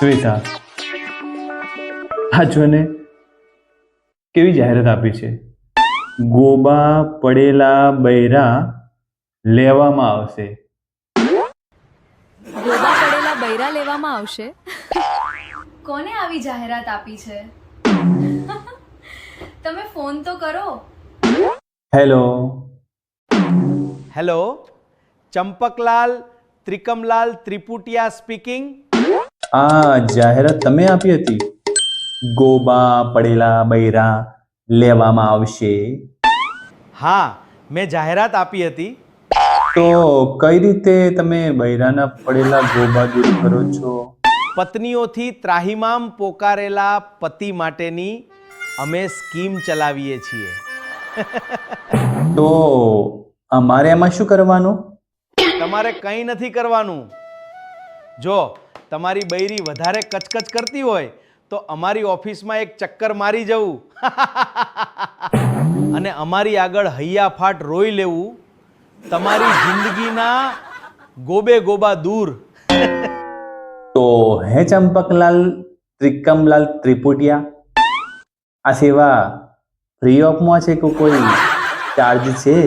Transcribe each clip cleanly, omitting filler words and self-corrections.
શ્વેતા, આ જો ને કેવી જાહેરાત આપી છે, ગોબા પડેલા બૈરા લેવામાં આવશે. ગોબા પડેલા બૈરા લેવામાં આવશે. કોને આવી જાહેરાત આપી છે? તમે ફોન તો કરો. Hello, hello, Champaklal Trikamlal Triputiya speaking. આ જાહેરાત તમે આપી હતી, ગોબા પડેલા બૈરા લેવામાં આવશે. હા, મેં જાહેરાત આપી હતી. તો કઈ રીતે તમે બૈરાના પડેલા ગોબા દૂર કરો છો? પત્નીઓથી ત્રાહિમામ પોકારેલા પતિ માટેની અમે સ્કીમ ચલાવીએ છીએ. તો અમારે એમાં શું કરવાનું? તમારે કંઈ નથી કરવાનું. જો તમારી બૈરી વધારે કચકચ કરતી હોય તો અમારી ઓફિસમાં એક ચક્કર મારી જવું અને અમારી આગળ હૈયાફાટ રોઈ લેવું. તમારી જિંદગીના ગોબે ગોબા દૂર. તો હે ચંપકલાલ ત્રિકમલાલ ત્રિપુટિયા, આ સેવા ફ્રી ઓફમાં છે કે કોઈ ચાર્જ છે?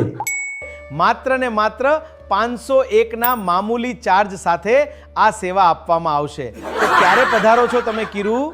માત્ર ને માત્ર 501ના મામૂલી ચાર્જ સાથે આ સેવા આપવામાં આવશે. તો ક્યારે પધારો છો તમે કીરું?